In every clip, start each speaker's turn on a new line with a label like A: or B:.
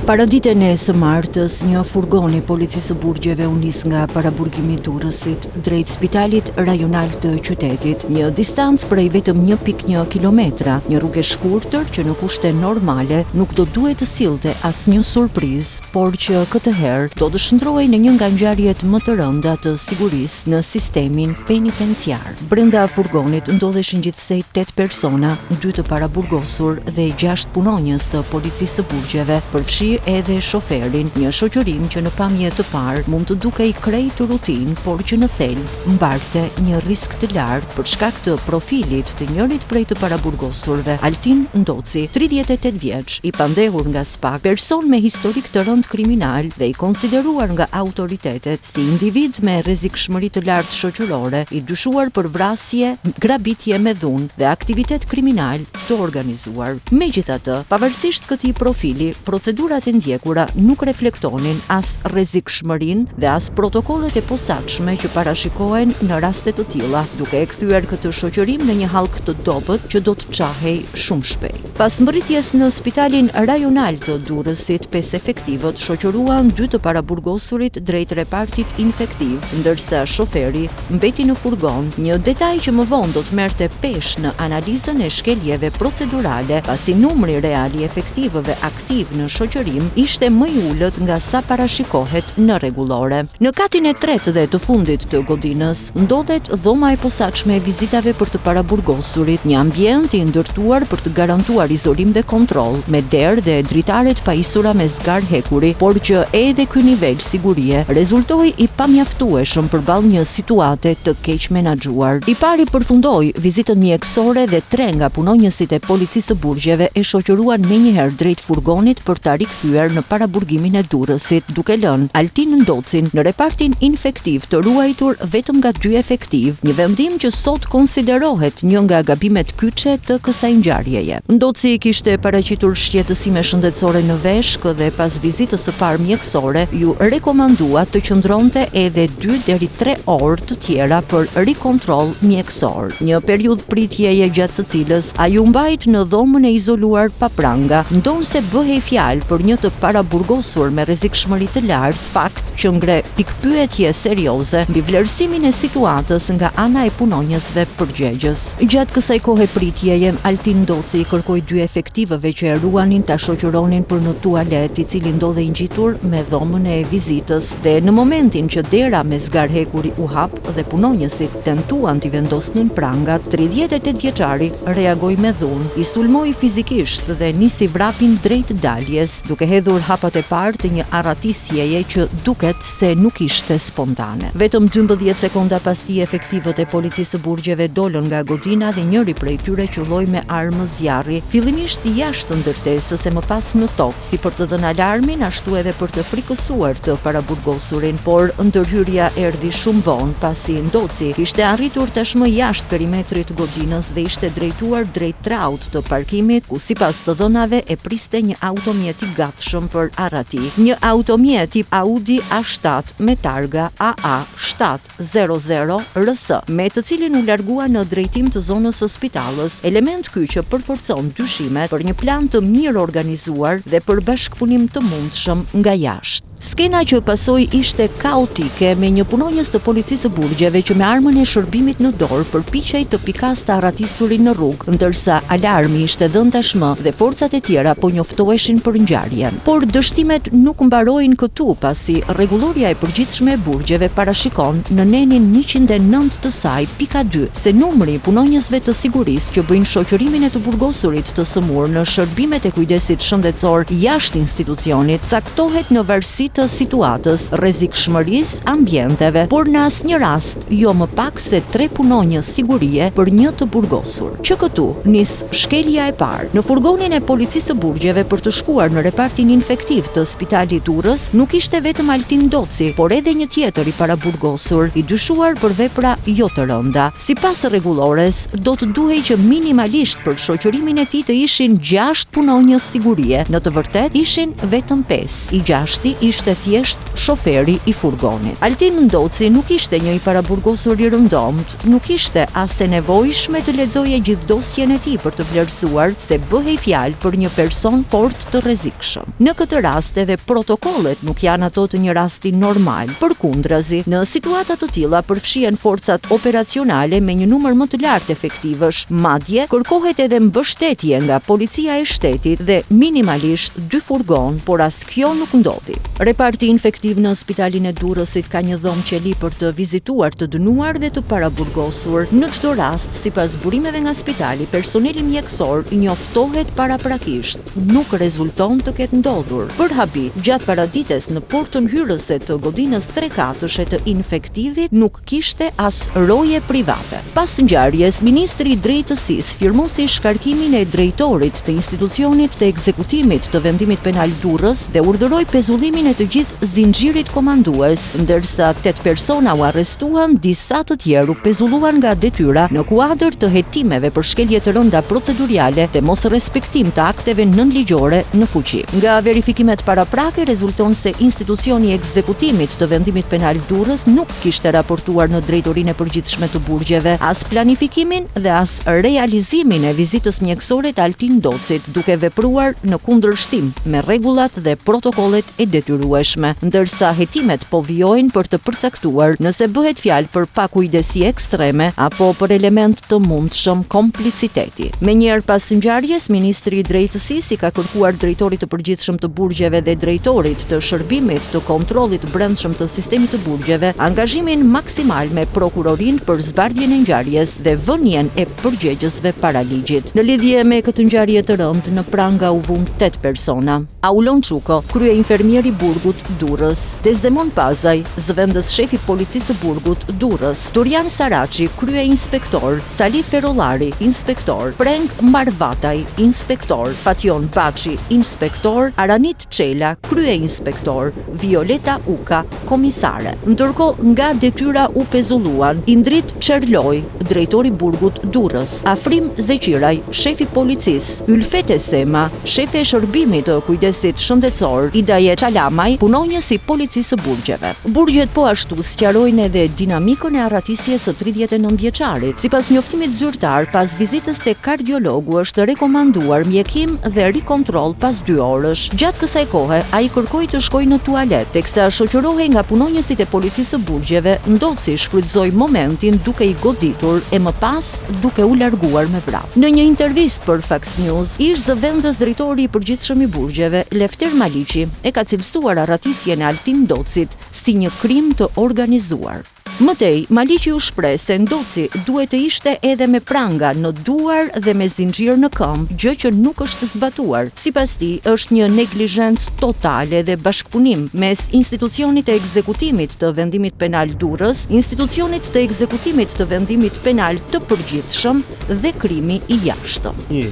A: Paraditën e së martës, një furgon i policisë së Burgjeve u nis nga paraburgimi i Durrësit drejt spitalit rajonal të qytetit, një distancë prej vetëm 1.1 kilometra, një rrugë e shkurtër që në kushte normale nuk do duhet të sillte asnjë surprizë, por që këtë herë do të shndrohej në një nga ngjarjet më të rënda të sigurisë në sistemin penitenciar. Brenda furgonit ndodheshin gjithsej 8 persona, 2 të paraburgosur dhe 6 punonjës të policisë së Burgjeve, përfshi edhe shoferin, një shoqërim që në pamje të parë mund të dukej krejt rutinë, por që në thelb mbarte një risk të lartë për shkak të profilit të njërit prej të paraburgosurve, Altin Ndoci, 38 vjeç, i pandehur nga SPAK, person me historik të rënd kriminal dhe i konsideruar nga autoritetet si individ me rrezikshmëri të lartë shoqërore, i dyshuar për vrasje, grabitje me dhunë dhe aktivitet kriminal të organizuar. Megjithatë, pavarësisht këtij profili, procedurat e ndjekura nuk reflektonin as rrezikshmërinë dhe as protokollet e posaçme që parashikohen në raste të tilla, duke e kthyer këtë shoqërim në një hallk të dobët që do të çahej shumë shpejt. Pas mbërritjes në spitalin rajonal të Durrësit, 5 efektivët shoqëruan 2 të paraburgosurit drejt repartit infektiv, ndërsa shoferi mbeti në furgon, një detaj që më vonë do të merrte peshë në analizën e shkeljeve procedurale, pasi numri real i efektivëve aktiv në shoqërim ishte më i ulët nga sa parashikohet në rregullore. Në katin e tretë dhe të fundit të godinës ndodhet dhoma e posaçme e vizitave për të paraburgosurit, një ambient i ndërtuar për të garantuar izolim dhe kontroll, me derë dhe dritare të pajisura me zgar hekuri, por që edhe ky nivel sigurie rezultoi i pamjaftueshëm përballë një situate të keq menaxhuar. I pari përfundoi vizitën mjekësore dhe 3 nga punonjësit e policisë së Burgjeve e shoqëruan menjëherë drejt furgonit për ta rikthyer në paraburgimin e Durrësit, duke lënë Altin Ndocin në repartin infektiv të ruajtur vetëm nga 2 efektiv, një vendim që sot konsiderohet një nga gabimet kyçe të kësaj ngjarjeje. Ndoci kishte paraqitur shqetësime shëndetësore në veshk dhe pas vizitës së parë mjekësore ju rekomandua të qëndronte edhe 2 deri 3 orë të tjera për rikontroll mjekësor. Një periudhë pritjeje gjatë së cilës ai u mbajt në dhomën e izoluar pa pranga, ndonse bëhej fjalë për një të paraburgosur me rrezikshmëri të lartë, fakt që ngre pikpyetje serioze mbi vlerësimin e situatës nga ana e punonjësve përgjegjës. Gjatë kësaj kohe pritjeje, Altin Ndoci kërkoi 2 efektivëve që e ruanin ta shoqëronin për në tualet, i cili ndodhej ngjitur me dhomën e vizitës, dhe në momentin që dera me zgar hekuri u hap dhe punonjësit tentuan t'i vendosnin prangat, 38 vjeçari reagoi me dhunë, i sulmoi fizikisht dhe nisi vrapin drejt daljes, duke hedhur hapat e parë të një arratisjeje që duket se nuk ishte spontane. Vetëm 12 sekonda pas tij efektivët e policisë së Burgjeve dolën nga godina dhe njëri prej tyre qulloi me armë zjarri, fillimisht jashtë ndërtesës e më pas në tokë, si për të dhënë alarmin, ashtu edhe për të frikësuar të paraburgosurin, por ndërhyrja erdhi shumë vonë, pasi Ndoci kishte arritur tashmë jashtë perimetrit të godinës dhe ishte drejtuar drejt traut të parkimit, ku sipas të dhënave e priste një automjet i gatshëm për arrati. Një automjet tip Audi A7 me targa AA 700 RS, me të cilin u largua në drejtim të zonës së spitalës, element ky që përforcon dyshimet për një plan të mirë organizuar dhe për bashkëpunim të mundshëm nga jashtë. Skena që pasoi ishte kaotike, me një punonjës të policisë së Burgjeve që me armën e shërbimit në dorë përpiqej të pikaste arratisturin në rrugë, ndërsa alarmi ishte dhënë tashmë dhe forcat e tjera po njoftoheshin për ngjarjen. Por dështimet nuk mbarojnë këtu, pasi rregulloria e përgjithshme e Burgjeve parashikon në nenin 109 të saj pika 2 se numri i punonjësve të sigurisë që bëjnë shoqërimin e të burgosurit të sëmur në shërbimet e kujdesit shëndetësor jashtë institucionit caktohet në varësi të situatës, rrezikshmërisë, ambienteve, por në asnjë rast jo më pak se 3 punonjës sigurie për një të burgosur. Që këtu nis shkelja e parë. Në furgonin e policisë së Burgjeve për të shkuar në repartin infektiv të spitalit Durrës nuk ishte vetëm Altin Ndoci, por edhe një tjetër i paraburgosur, i dyshuar për vepra jo të rënda. Sipas rregullores, do të duhej që minimalisht për shoqërimin e tij të ishin 6 punonjës sigurie. Në të vërtetë ishin vetëm 5. I 6-ti ishte thjesht shoferi i furgonit. Altin Ndoci nuk ishte një i paraburgosur i rëndomt, nuk ishte as e nevojshme të lexoje gjithë dosjen e tij për të vlerësuar se bëhej fjalë për një person fort të rrezikshëm. Në këtë rast edhe protokollet nuk janë ato të një rasti normal. Përkundrazi, në situata të tilla përfshihen forcat operacionale me një numër më të lartë efektivësh, madje kërkohet edhe mbështetje nga policia e shtetit dhe minimalisht 2 furgon, por as kjo nuk ndodhi. Reparti infektiv në spitalin e Durrësit ka një dhomë qeli për të vizituar të dënuar dhe të paraburgosur. Në çdo rast, sipas burimeve nga spitali, personeli mjekësor njoftohet paraprakisht. Nuk rezulton të ketë ndodhur. Për habi, gjatë paradites në portën hyrëse të godinës 3 katëshe të infektivit nuk kishte as roje private. Pas ngjarjes, ministri i drejtësisë firmosi shkarkimin e drejtorit të institucionit të ekzekutimit të vendimit penal Durrës dhe urdhëroi pezullimin e të gjithë zinxhirit komandues, ndërsa 8 persona u arrestuan, disa të tjerë u pezulluan nga detyra në kuadër të hetimeve për shkelje të rënda proceduriale dhe mos respektim të akteve nënligjore në fuqi. Nga verifikimet paraprake rezulton se institucioni i ekzekutimit të vendimit penal Durrës nuk kishte raportuar në drejtorinë e përgjithshme të burgjeve as planifikimin dhe as realizimin e vizitës mjekësore të Altin Ndocit, duke vepruar në kundërshtim me rregullat dhe protokollet e detyrueshme, ndërsa hetimet po vijojnë për të përcaktuar nëse bëhet fjalë për pakujdesi ekstreme apo për element të mundshëm kompliciteti. Menjëherë pas ngjarjes, ministri i drejtësisë i ka kërkuar drejtorit të përgjithshëm të burgjeve dhe drejtorit të shërbimit të kontrollit brendshëm të sistemit të burgjeve angazhimin maksimal me prokurorinë për zbardhjen e ngjarjes dhe vënien e përgjegjësve para ligjit. Në lidhje me këtë ngjarje të rëndë, në pranga u vun 8 persona. Aulon Çuko, krye infermieri Burgut Durrës, Desdemon Pazaj, zëvendës shefi policisë Burgut Durrës, Turian Saraçi, krye inspektor, Sali Ferollari, inspektor, Preng Marvataj, inspektor, Fatjon Baçi, inspektor, Aranit Çela, krye inspektor, Violeta Uka, komisare. Ndërkohë nga detyra u pezulluan Indrit Çerloj, drejtori Burgut Durrës, Afrim Zeqiraj, shefi policisë, Ylfete Sema, shefi e shërbimit të kujdesit shëndetësor, Idaje Çalamaj, punonjës i policisë së burgjeve. Burgjet po ashtu sqarojnë edhe dinamikën e arratisjes së 39 vjeçarit. Sipas njoftimit zyrtar, pas vizitës te kardiologu është rekomanduar mjekim dhe rikontroll pas 2 orësh. Gjatë kësaj kohe, ai kërkoi të shkojë në tualet, teksa shoqërohej nga punonjësit e policisë së burgjeve, Ndoci shfrytëzoi momentin duke i goditur e më pas duke u larguar me vrap. Në një intervistë për Fox News, ish zëvendës drejtori i përgjithshëm i burgjeve, Lefter Maliqi, e ka cilësuar arratisjen e Altin Ndocit si një krim të organizuar. Mëtej, Maliqi u shpreh se Ndoci duhet të ishte edhe me pranga në duar dhe me zinxhir në këmbë, gjë që nuk është zbatuar. Sipas tij, është një neglizhencë totale dhe bashkëpunim mes institucionit të ekzekutimit të vendimit penal Durrës, institucionit të ekzekutimit të vendimit penal të përgjithshëm dhe krimi i jashtëm.
B: Një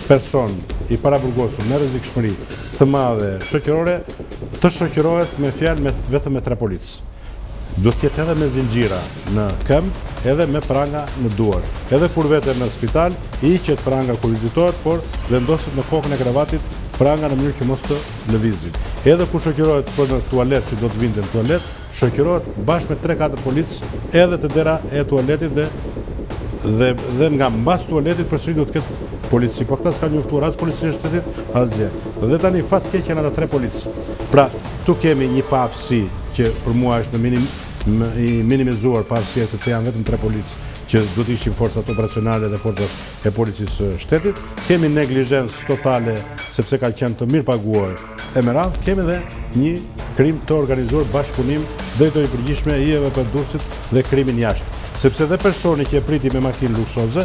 B: person i paraburgosur me rrezikshmëri të madhe shoqërore të shoqërohet me fjalë vetëm me 3 policë. Duhet të jetë edhe me zinxhira në këmbë, edhe me pranga në duar. Edhe kur vete në spital, hiqet pranga kur vizitohet, por vendoset në kokën e kravatit pranga në mënyrë që mos të lëvizin. Edhe kur shoqërohet për në tualet që do të vinte në tualet, shoqërohet bashkë me 3-4 policë edhe të dera e tualetit dhe nga mbas tualetit përsëri do të ketë polici. Po këta s'ka njoftuar as policia e shtetit, as gjë. Dhe tani fatkeq janë ata 3 policë. Pra, tu kemi një pafësi që për mua është i minimizuar pafësia sepse janë vetëm 3 policë që do të ishin forcat operacionale dhe forcat e policisë së shtetit. Kemi neglizhencë totale sepse ka qenë të mirë paguar e me radhë. Kemi edhe një krim të organizuar bashkëpunim drejtori i përgjithshme i EVP Durrësit dhe krimin jashtë. Sepse dhe personi që e priti me makinë luksoze,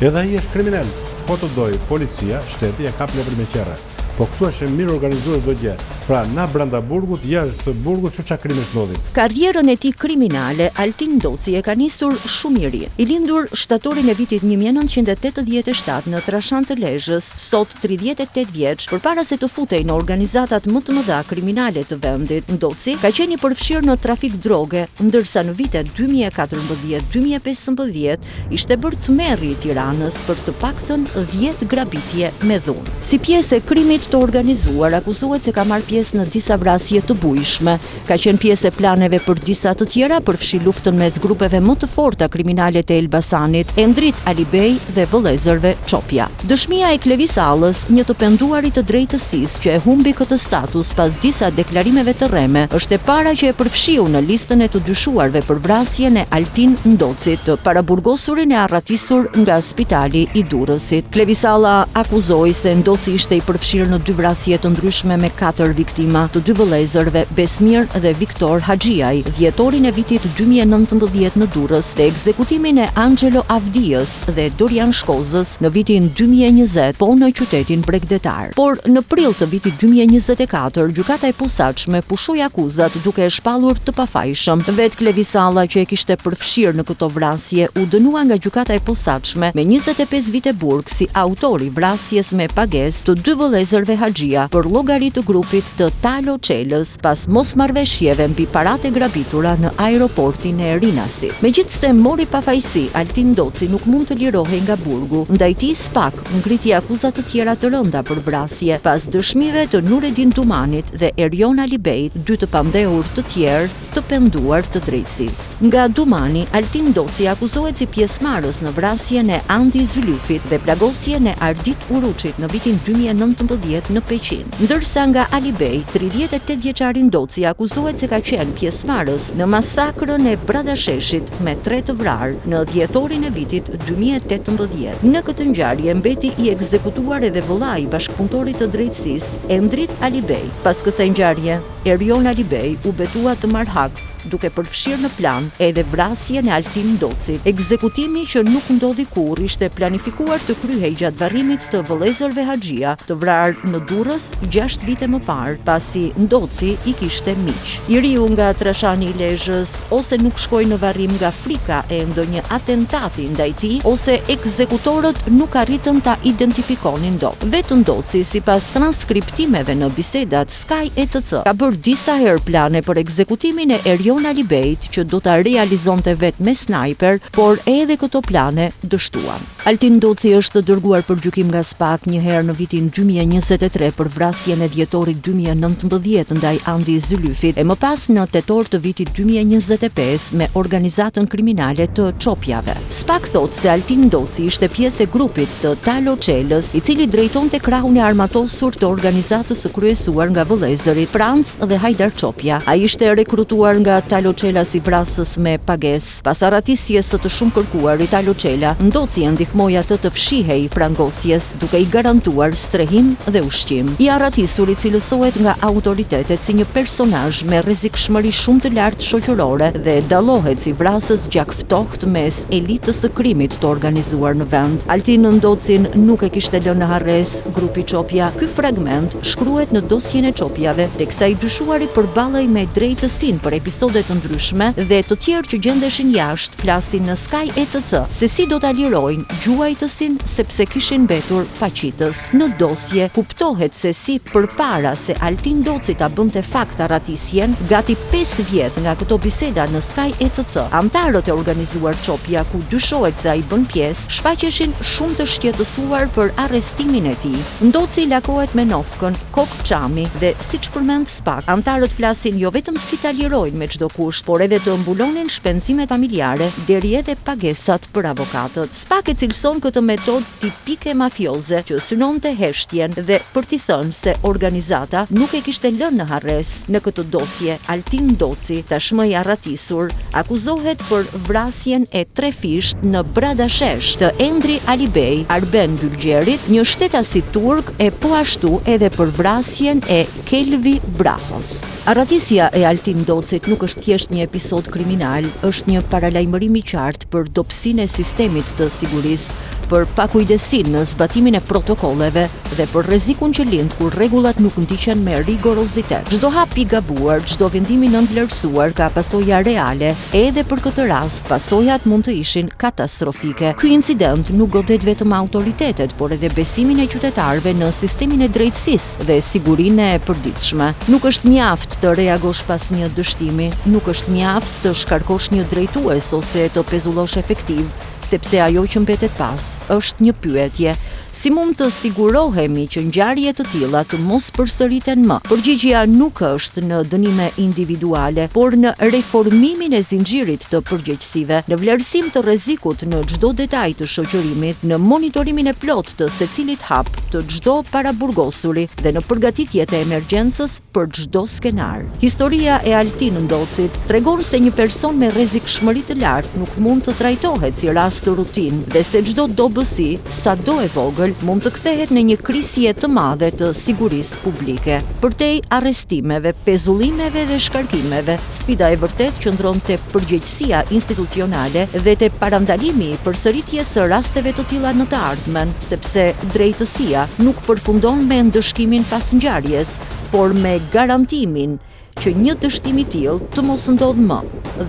B: edhe ai është kriminal. Po të doj, policia, shteti e kap lepër me qerre. Po këtu është mirë organizuar çdo gjë. Pra, na brenda burgut, jashtë burgut, çu krime ndodhin.
A: Karrierën e tij kriminale, Altin Ndoci e ka nisur shumë i ri. I lindur shtatorin e vitit 1987 në Trashan të Lezhës, sot 38 vjeç, përpara se të futej në organizatat më të mëdha kriminale të vendit, Ndoci ka qenë i përfshirë në trafik droge, ndërsa në vitet 2014-2015 ishte bërë tmerri i Tiranës për të paktën 10 grabitje me dhunë. Si pjesë e krimit të organizuar akuzohet se ka marrë pjesë në disa vrasje të bujshme. Ka qenë pjesë e planeve për disa të tjera, përfshi luftën mes grupeve më të forta kriminale të Elbasanit, Endrit Alibej dhe vëllezërve Çopja. Dëshmia e Klevis Allës, një të penduarit të drejtësisë që e humbi këtë status pas disa deklarimeve të rreme, është e para që e përfshiu në listën e të dyshuarve për vrasjen e Altin Ndocit, të paraburgosurin e arratisur nga Spitali i Durrësit. Klevis Alla akuzoi se Ndoci ishte i përfshirë në 2 vrasje të ndryshme me 4 viktima, të 2 vëllezërve Besmir dhe Viktor Haxhiaj, dhjetorin e vitit 2019 në Durrës dhe ekzekutimin e Angelo Avdiës dhe Dorian Shkozës në vitin 2020 po në qytetin bregdetar. Por në prill të vitit 2024, gjykata e posaçme pushoi akuzat duke e shpallur të pafajshëm. Vet Klevis Alla, që e kishte përfshirë në këto vrasje, u dënua nga gjykata e posaçme me 25 vite burg si autori vrasjes me pagesë të 2 vëllezërve Haxhia për llogari të grupit të Talo Çelës pas mosmarrveshjeve mbi paratë e grabitura në aeroportin e Rinasit. Megjithse mori pafajësi, Altin Ndoci nuk mund të lirohej nga burgu. Ndaj tij SPAK ngriti akuza të tjera të rënda për vrasje pas dëshmive të Nuredin Dumanit dhe Erion Alibejt, 2 të pamndehur të tjerë të penduar të drejtësisë. Nga Dumani, Altin Ndoci akuzohet si pjesëmarrës në vrasjen e Andi Zylyfit dhe plagosjen e Ardit Uruçit në vitin 2019 në Peqin. Ndërsa nga Alibej, 38 vjeçari Ndoci akuzohet se ka qenë pjesëmarrës në masakrën e Bradasheshit me 3 të vrarë në dhjetorin e vitit 2018. Në këtë ngjarje mbeti i ekzekutuar edhe vëllai i bashkëpunëtorit të drejtësisë, Endrit Alibej. Pas kësaj ngjarje, Erion Alibej u betua të marrë hak, duke përfshirë në plan edhe vrasjen e Altin Ndocit. Ekzekutimi që nuk ndodhi kurrë ishte planifikuar të kryhej gjatë varrimit të vëllezërve Haxhia, të vrarë në Durrës 6 vite më parë, pasi Ndoci i kishte miq. I riu nga Trashani i Lezhës ose nuk shkoi në varrim nga frika e ndonjë atentati ndaj tij, ose ekzekutorët nuk arritën ta identifikonin dot. Vetë Ndoci, sipas transkriptimeve në bisedat Sky ECC, ka bërë disa herë plane për ekzekutimin e Erion Alibejt që do ta realizonte vetë me snajper, por edhe këto plane dështuan. Altin Ndoci është dërguar për gjykim nga SPAK një herë në vitin 2023 për vrasjen e dhjetorit 2019 ndaj Andi Zylyfit e më pas në tetor të vitit 2025 me organizatën kriminale të Çopjave. SPAK thotë se Altin Ndoci ishte pjesë e grupit të Talo Çelës, i cili drejtonte krahun e armatosur të organizatës së kryesuar nga vëllezërit Franc dhe Hajdar Çopja. Ai ishte rekrutuar nga Talo Çela si vrasës me pagesë. Pas arratisjes së të shumë kërkuarit Talo Çela, Ndoci e ndihmoi atë të fshihej prangosjes duke i garantuar strehim dhe ushqim. I arratisuri cilësohet nga autoritetet si një personazh me rrezikshmëri shumë të lartë shoqërore dhe dallohet si vrasës gjak ftohtë mes elitës së krimit të organizuar në vend. Altin Ndocin nuk e kishte lënë në harres grupi Çopja. Ky fragment shkruhet në dosjen e Çopjave, teksa i dyshuari përballej me drejtësinë për episode të ndryshme dhe të tjerë që gjendeshin jashtë flasin në Sky ECC se si do ta lirojnë gjuajtësin sepse kishin mbetur paqitës. Në dosje kuptohet se si përpara se Altin Ndoci ta bënte fakt arratisjen, gati 5 vjet nga këto biseda në Sky ECC, antarët e organizuar Çopja, ku dyshohet se ai bën pjesë, shfaqeshin shumë të shqetësuar për arrestimin e tij. Ndoci lakohet me nofkën, kokë çami dhe siç përmend SPAK, antarët flasin jo vetëm si ta lirojnë me çdo kusht, por edhe të mbulunin shpenzimet familjare deri edhe pagesat për avokatët. SPAK e cilëson këtë metodë tipike mafioze që synonte heshtjen dhe për t'i thënë se organizata nuk e kishte lënë në harres. Në këtë dosje, Altin Ndoci, tashmë i arratisur, akuzohet për vrasjen e 3 fisht në Bradashesh të Endri Alibej, Arben Bylgjerit, një shtetasit turk, e po ashtu edhe për vrasjen e Kelvi Brahos. Arratisja e Altin Ndocit nuk është thjesht një episod kriminal, është një paralajmërim i qartë për dobësinë e sistemit të sigurisë, për pakujdesin në zbatimin e protokolleve dhe për rrezikun që lind kur rregullat nuk ndiqen me rigorozitet. Çdo hap i gabuar, çdo vendim i nënvlerësuar ka pasoja reale, edhe për këtë rast pasojat mund të ishin katastrofike. Ky incident nuk godet vetëm autoritetet, por edhe besimin e qytetarëve në sistemin e drejtësisë dhe sigurinë e përditshme. Nuk është mjaft të reagosh pas një dështimi, nuk është mjaft të shkarkosh një drejtues ose të pezullosh efektiv, sepse ajo që mbetet pas është një pyetje: si mund të sigurohemi që ngjarje të tilla të mos përsëriten më? Përgjigjja nuk është në dënime individuale, por në reformimin e zinxhirit të përgjegjësive, në vlerësim të rrezikut në çdo detaj të shoqërimit, në monitorimin e plot të secilit hap të çdo paraburgosuri dhe në përgatitjet e emergjencës për çdo skenar. Historia e Altin Ndocit tregon se një person me rrezikshmëri të lartë nuk mund të trajtohet si rast të rutinë dhe se çdo dobësi, sado e vogël, mund të kthehet në një krisje të madhe të sigurisë publike. Përtej arrestimeve, pezullimeve dhe shkarkimeve, sfida e vërtet qëndron te përgjegjësia institucionale dhe te parandalimi i përsëritjes së rasteve të tilla në të ardhmen, sepse drejtësia nuk përfundon me ndëshkimin pas ngjarjes, por me garantimin që një dështim i tillë të mos ndodhë më.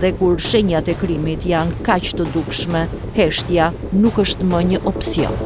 A: Dhe kur shenjat e krimit janë kaq të dukshme, heshtja nuk është më një opsion.